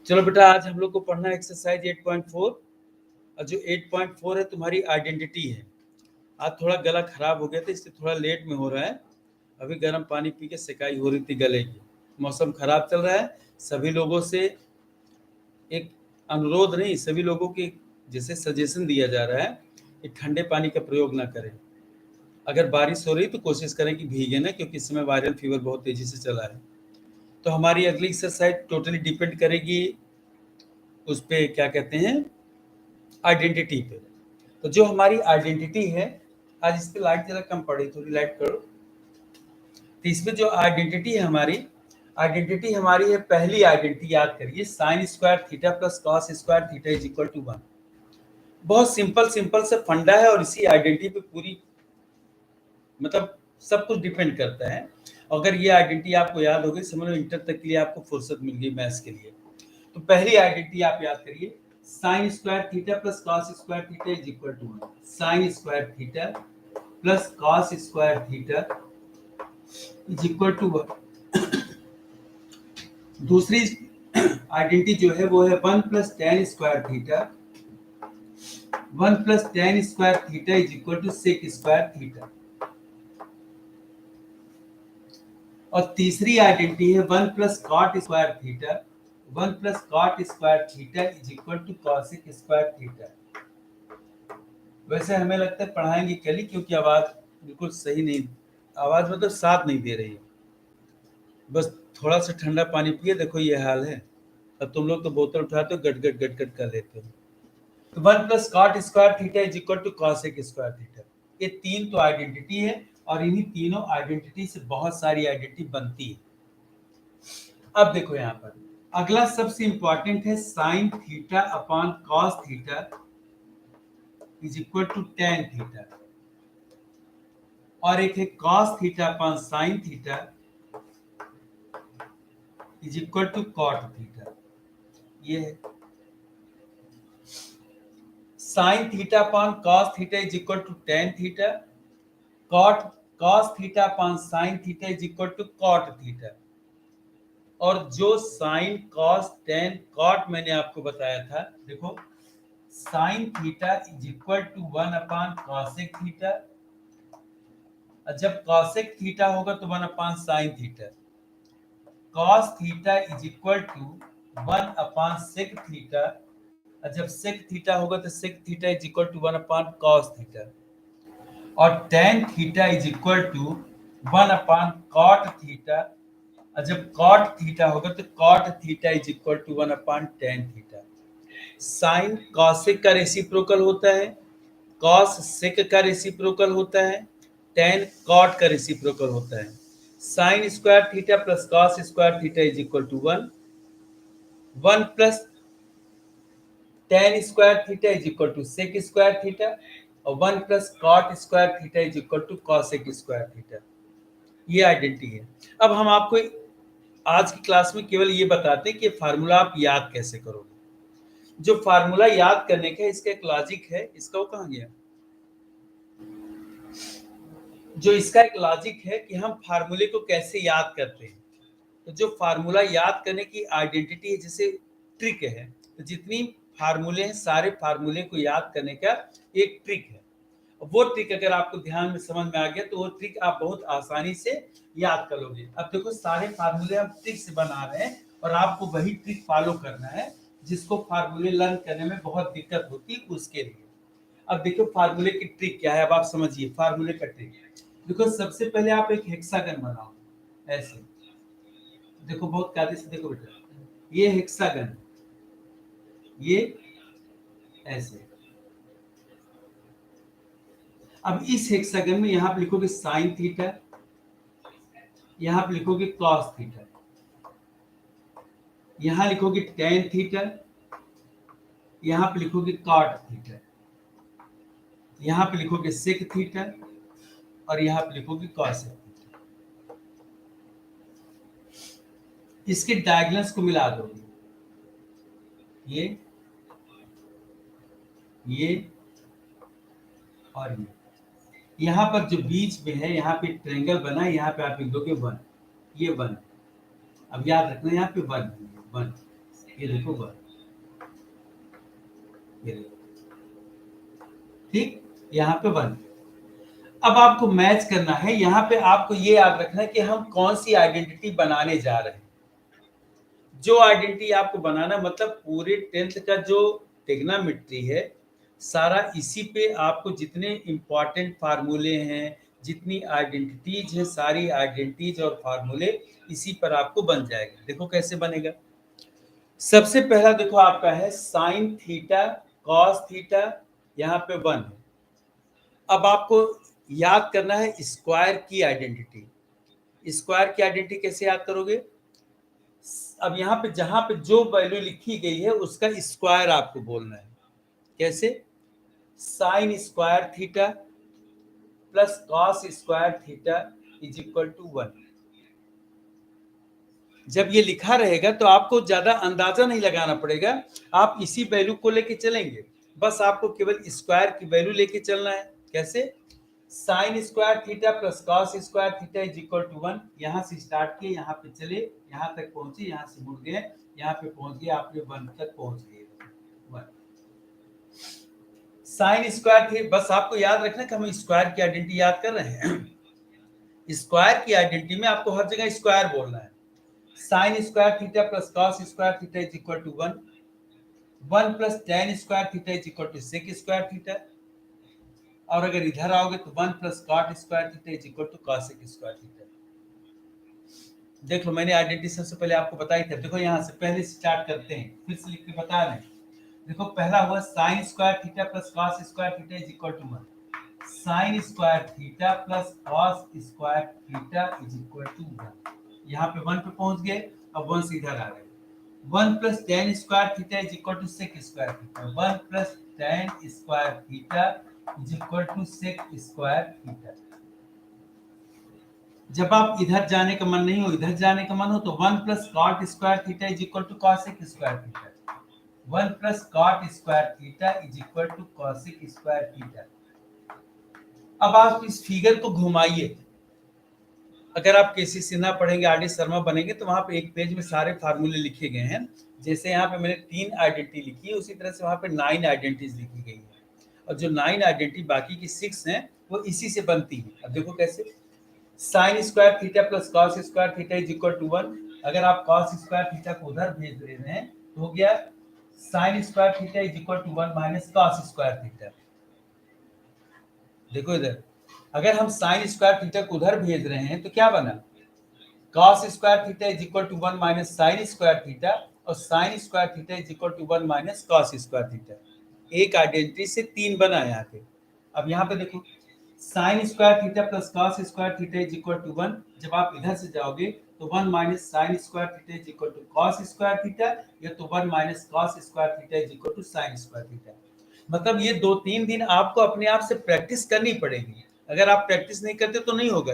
चलो बेटा, आज हम लोग को पढ़ना है एक्सरसाइज 8.4 और जो 8.4 है तुम्हारी आइडेंटिटी है। आज थोड़ा गला खराब हो गया था, इसलिए थोड़ा लेट में हो रहा है। अभी गर्म पानी पी के सिकाई हो रही थी गले की। मौसम खराब चल रहा है। सभी लोगों से एक अनुरोध नहीं, सभी लोगों की जैसे सजेशन दिया जा रहा है कि ठंडे पानी का प्रयोग ना करें। अगर बारिश हो रही तो कोशिश करें कि भीगे ना, क्योंकि इस समय वायरल फीवर बहुत तेजी से चला है। तो हमारी अगली एक्सरसाइज टोटली डिपेंड करेगी उस पे, क्या कहते हैं, आइडेंटिटी पे। तो जो हमारी आइडेंटिटी है, आज इस पे लाइट जरा कम पड़ी, थोड़ी लाइट करो। तो इसमें जो आइडेंटिटी है हमारी, आइडेंटिटी हमारी है, पहली आइडेंटिटी याद करिए, sine square theta plus cos square theta is equal to 1। बहुत सिंपल से फंडा है और इसी आइडेंटिटी पे पूरी मतलब सब कुछ डिपेंड करता है। अगर ये आइडेंटिटी आपको याद हो गई, समझ लो इंटर तक के लिए आपको फुर्सत मिल गई मैथ्स के लिए। तो पहली आइडेंटिटी आप याद करिए, sine square theta plus cos square theta is equal to 1। Sine square theta plus cos square theta is equal to 1। दूसरी आइडेंटिटी जो है वो है 1 plus tan square theta, 1 plus tan square theta is equal to sec square theta. और तीसरी identity है 1 plus cot square theta, 1 plus cot square theta is equal to cosec square theta. वैसे हमें लगता है पढ़ाएंगे कल ही, क्योंकि आवाज बिल्कुल सही नहीं, आवाज मतलब साथ नहीं दे रही है। बस थोड़ा सा ठंडा पानी पिए, देखो ये हाल है। अब तुम लोग तो बोतल उठाते हो, गट गट कर लेते हो। तो 1 plus cot square theta is equal to cosec square theta. ये तीन तो आइडेंटिटी है, और इन्हीं तीनों आइडेंटिटी से बहुत सारी आइडेंटिटी बनती है। अब देखो यहाँ पर अगला सबसे इंपॉर्टेंट है, sine theta upon cos theta is equal to tan theta, और एक है cos theta upon sine theta is equal to cot theta. ये है sine theta upon cos theta is equal to tan theta, cot cos theta upon sine theta is equal to cot theta. और जो sine cos tan cot मैंने आपको बताया था, देखो sine theta is equal to 1 upon cosec theta, जब cosec theta होगा तो 1 upon sine theta, cos theta is equal to 1 upon sec theta, जब सेक थीटा होगा तो sec theta is equal to 1 upon cos theta, और tan theta is equal to 1 upon cot theta, जब cot theta होगा तो cot theta is equal to 1 upon tan theta. Sign cosec का reciprocal होता है, cos सेक का रेसिप्रोकल होता है, टेन कॉट का रेसिप्रोकल होता है। Sine square theta plus cos square theta is equal to 1, 1 plus tan square theta is equal to sec square theta, और 1 plus cot square theta is equal to cosec square theta. ये identity है। अब हम आपको आज की class में केवल ये बताते हैं कि फार्मूला आप याद कैसे करोगे। जो फार्मूला याद करने का इसका एक लॉजिक है, इसका वो कहाँ गया, जो इसका एक लॉजिक है कि हम फार्मूले को कैसे याद करते हैं। तो जो फार्मूला याद करने की आइडेंटिटी है, जैसे ट्रिक है, तो जितनी फार्मूले हैं सारे फार्मूले को याद करने का एक ट्रिक है। वो ट्रिक अगर आपको ध्यान में समझ में आ गया तो वो ट्रिक आप बहुत आसानी से याद कर लोगे। अब देखो सारे फार्मूले हम ट्रिक से बना रहे हैं, और आपको वही ट्रिक फॉलो करना है। जिसको फार्मूले लर्न करने में बहुत दिक्कत होती है उसके लिए। अब देखो फार्मूले की ट्रिक क्या है, अब आप समझिए फार्मूले का ट्रिक। देखो सबसे पहले आप एक हेक्सागन बनाओ, ऐसे देखो, बहुत कायदे से देखो बेटा, ये हेक्सागन, ये ऐसे। अब इस हेक्सागन में यहां पे लिखोगे साइन थीटा, यहां पे लिखोगे कॉस थीटा, यहां लिखोगे टेन थीटा, यहां पे लिखोगे कॉट थीटा, यहां पे लिखोगे सेक थीटा, और यहां पे लिखोगे कॉसेक थीटा। इसके डायगोनल्स को मिला दोगे, ये और ये। यहाँ पर जो बीच में है, यहाँ पे ट्रायंगल बना है, यहाँ पे आप लिख दोगे 1, ये 1। अब याद रखना यहाँ पे 1 1। ये देखो 1, ये देखो, ठीक, यहाँ पे 1। अब आपको मैच करना है, यहाँ पे आपको ये याद रखना है कि हम कौन सी आइडेंटिटी बनाने जा रहे हैं। जो आइडेंटिटी आपको बनाना, मतलब पूरे 10th का जो ट्रिग्नोमेट्री है सारा इसी पे आपको जितने इंपॉर्टेंट फार्मूले हैं, जितनी आइडेंटिटीज है, सारी आइडेंटिटीज और फार्मूले इसी पर आपको बन जाएगा। देखो कैसे बनेगा। सबसे पहला देखो आपका है साइन थीटा कॉस थीटा, यहाँ पे 1 है। अब आपको याद करना है स्क्वायर की आइडेंटिटी। स्क्वायर की आइडेंटिटी कैसे याद करोगे? अब यहाँ पे जहां पे जो वैल्यू लिखी गई है उसका स्क्वायर आपको बोलना है। कैसे? Sine square theta plus cos square theta is equal to 1। जब ये लिखा रहेगा तो आपको ज्यादा अंदाजा नहीं लगाना पड़ेगा, आप इसी वैल्यू को लेके चलेंगे। बस आपको केवल स्क्वायर की वैल्यू लेके चलना है। कैसे? Sine square theta plus cos square theta is equal to 1। यहां से स्टार्ट किए, यहाँ पे चले, यहाँ तक पहुंचे, यहाँ से मुड़ गए, यहाँ पे पहुंच गए, आपने 1 तक पहुंच गए। 1 साइन स्क्वायर थी। बस आपको याद रखना कि हम स्क्वायर की आइडेंटिटी याद कर रहे हैं। स्क्वायर की आइडेंटिटी में आपको हर जगह स्क्वायर बोलना है। Sine square theta plus cos square theta is equal to 1। 1 plus tan square theta is equal to sec square theta. और अगर इधर आओगे तो 1 plus cot square theta is equal to cosec square theta. देख लो, मैंने आइडेंटिटी सबसे पहले आपको बताई थी। देखो यहाँ से पहले स्टार्ट करते हैं, फिर से लिख के बता रहे हैं। देखो पहला हुआ sine square theta plus cos square theta is equal to 1। Sine square theta plus cos square theta is equal to 1। यहाँ पे 1 पे पहुंच गए, अब 1 से इधर आ गए। 1 plus tan square theta is equal to sec square theta. 1 plus tan square theta is equal to sec square theta. जब आप इधर जाने का मन नहीं हो, इधर जाने का मन हो, तो 1 plus cot square theta is equal to cosec square theta. 1 plus cot square theta is equal to cosec square theta. अब आप इस फिगर को घुमाइए। अगर आप केसी सिन्हा पढ़ेंगे, आर डी शर्मा बनेंगे, तो वहां पे एक पेज में सारे फार्मूले लिखे गए हैं। जैसे यहाँ पे मैंने 3 आइडेंटिटी लिखी है, उसी तरह से वहां पे 9 आइडेंटिटीज लिखी गई है। और जो 9 आइडेंटिटी बाकी की 6 हैं वो इसी से बनती है। अब देखो कैसे। Sine square theta plus cos square theta is equal to 1। अगर आप कॉस स्क्वायर थीटा को उधर भेज रहे हैं तो हो गया sine square theta is equal to 1 minus cos square theta. देखो इधर, अगर हम साइन स्क्वायर थीटा को उधर भेज रहे हैं तो क्या बना? Cos square theta is equal to 1 minus sine square theta, और sine square theta is equal to 1 minus cos square theta. एक आइडेंटिटी से 3 बना यहाँ पे। अब यहाँ पे देखो, sine square theta plus cos square theta is equal to 1। जब आप इधर से जाओगे तो 1 minus sine square theta is equal to cos square theta, या तो 1 minus cos square theta is equal to sine square theta. मतलब ये 2-3 दिन आपको अपने आप से प्रैक्टिस करनी पड़ेगी। अगर आप प्रैक्टिस नहीं करते तो नहीं होगा।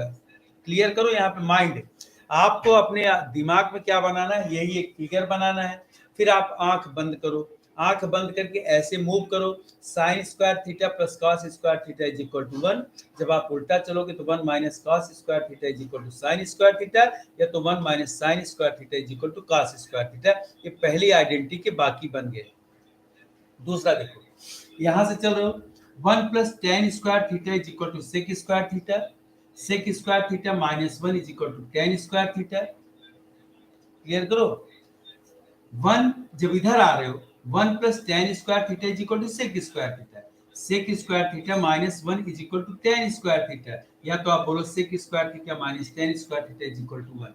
क्लियर करो यहाँ पे माइंड। आपको अपने दिमाग में क्या बनाना है, यही एक फिगर बनाना है। फिर आप आंख बंद करो, आंख बंद करके ऐसे मूव करो, sine square theta plus cos square theta is equal to 1। जब आप उल्टा चलोगे तो 1 minus cos square theta is equal to sine square theta, या तो 1 minus sine square theta is equal to cos square theta. ये पहली आइडेंटिटी के बाकी बन गए। दूसरा देखो, यहां से चल रहे हो, 1 plus tan square theta is equal to sec square theta. Sec square theta minus 1 is equal to tan square theta. Clear करो। 1 जब इधर आ रहे हो, 1 plus tan square theta is equal to sec square theta. Sec square theta minus 1 is equal to tan square theta, या तो आप बोलो sec square theta minus tan square theta is equal to 1।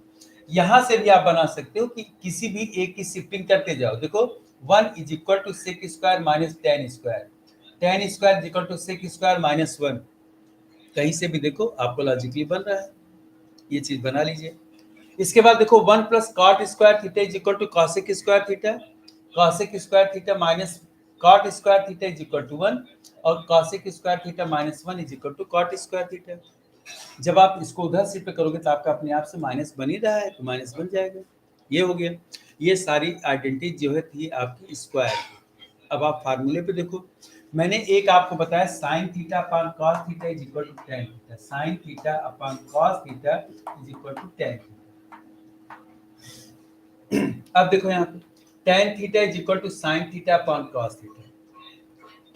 यहां से भी आप बना सकते हो कि किसी भी एक की शिफ्टिंग करते जाओ। देखो 1 is equal to sec square minus tan square, tan square is equal to sec square minus 1। कहीं से भी देखो आपको लॉजिकली बन रहा है, ये चीज बना लीजिए। इसके बाद देखो 1 plus cot square theta is equal to cosec square theta. Cosec square theta minus cot square theta is equal to 1, और cosec square theta minus 1 is equal to cot square theta. जब आप इसको उधर से पे करोगे तो आपका अपने आप से माइनस बन ही रहा है, तो माइनस बन जाएगा। ये हो गया। ये सारी आइडेंटिटी जो है थी आपकी स्क्वायर। अब आप फार्मूले पे देखो, मैंने एक आपको बताया sine theta upon cos theta is equal to tan theta. Sine theta upon cos theta is equal to tan. अब देखो यहाँ पे tan theta is equal to sin theta upon cos theta.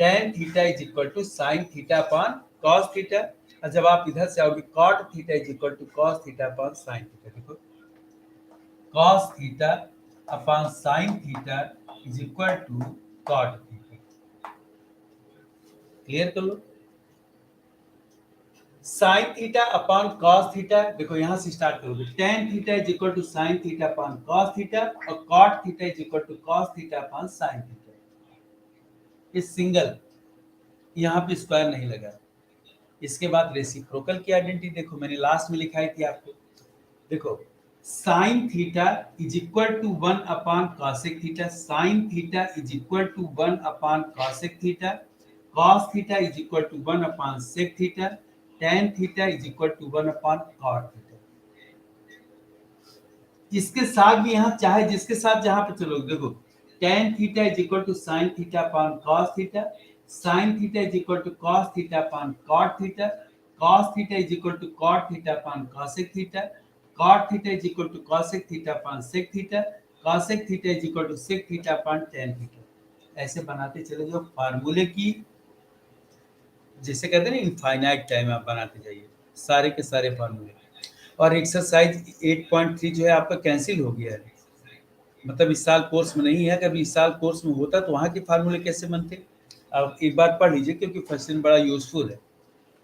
tan theta is equal to sin theta upon cos theta. और जब आप इधर से आओगे cot theta is equal to cos theta upon sin theta. देखो cos theta upon sin theta is equal to cot theta. Clear कर लो। sin theta upon cos theta, देखो यहां से स्टार्ट करोगे। tan theta is equal to sin theta upon cos theta और cot theta is equal to cos theta upon sin theta. ये single, यहाँ पे स्क्वायर नहीं लगा। इसके बाद रेसिप्रोकल की आइडेंटिटी देखो, मैंने लास्ट में लिखाई थी आपको। देखो sin theta is equal to 1 upon cosec theta, sin theta is equal to 1 upon cosec theta, cos theta is equal to 1 upon sec theta, tan theta is equal to 1 upon cot theta. इसके साथ भी यहाँ चाहे जिसके साथ जहां पे चलो, देखो tan theta is equal to sin theta upon cos theta, sin theta is equal to cos theta upon cot theta, cos theta is equal to cot theta upon cosec theta, cot theta is equal to cosec theta upon sec theta, cosec theta is equal to sec theta upon tan theta. ऐसे बनाते चले जाओ फार्मूले की, जिसे कहते हैं ना इनफाइनाइट टाइम आप बनाते जाइए सारे के सारे फार्मूले। और एक्सरसाइज 8.3 जो है आपका कैंसिल हो गया है, मतलब इस साल कोर्स में नहीं है। अगर इस साल कोर्स में होता तो वहाँ के फार्मूले कैसे बनते, अब एक बार पढ़ लीजिए क्योंकि क्वेश्चन बड़ा यूजफुल है।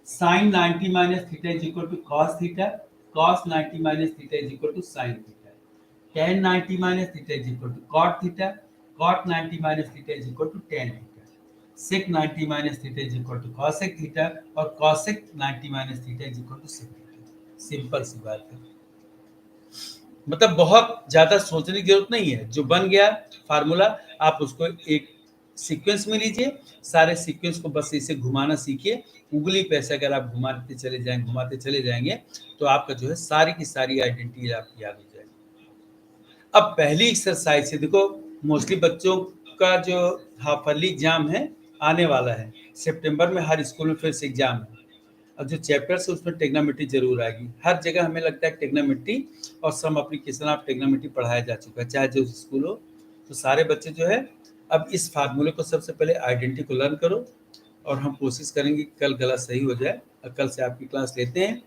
sin 90 minus theta is equal to cos theta, cos 90 minus theta is equal to sin theta, tan 90 minus theta is equal to cot theta, cot 90 minus theta is equal to tan theta, sec 90 minus theta is equal to cosec theta और cosec 90 minus theta is equal to sec theta. Simple सी बात है, मतलब बहुत ज्यादा सोचने की जरूरत नहीं है। जो बन गया फार्मूला आप उसको एक सीक्वेंस में लीजिए, सारे सीक्वेंस को बस इसे घुमाना सीखिए। उंगली पे ऐसे अगर आप घुमाते चले जाएंगे तो आपका जो है सारी की सारी आइडेंटिटी आपकी याद हो जाएगी। अब पहली एक्सरसाइज से देखो, मोस्टली बच्चों का जो हाफ ईयरली एग्जाम है आने वाला है सितंबर में, हर स्कूल में फिर से एग्जाम है। और जो चैप्टर्स है उसमें टेग्नोमेट्री जरूर आएगी। हर जगह हमें लगता है टेग्नोमेट्री और सम एप्लीकेशन ऑफ टेग्नोमेट्री पढ़ाया जा चुका है, चाहे जो स्कूल हो। तो सारे बच्चे जो है अब इस फार्मूले को सबसे पहले आइडेंटिटी को लर्न करो, और हम कोशिश करेंगे कि कल गला सही हो जाए। और कल से आपकी क्लास लेते हैं।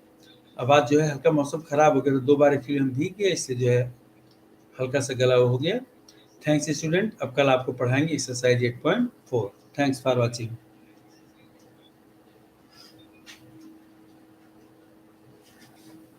अब आज जो है हल्का मौसम खराब हो गया तो 2 बार एक्चुअली हम भीग गए, इससे जो है हल्का सा गला हो गया। थैंक्स स्टूडेंट, अब कल आपको पढ़ाएंगे एक्सरसाइज 8.4। Thanks for watching.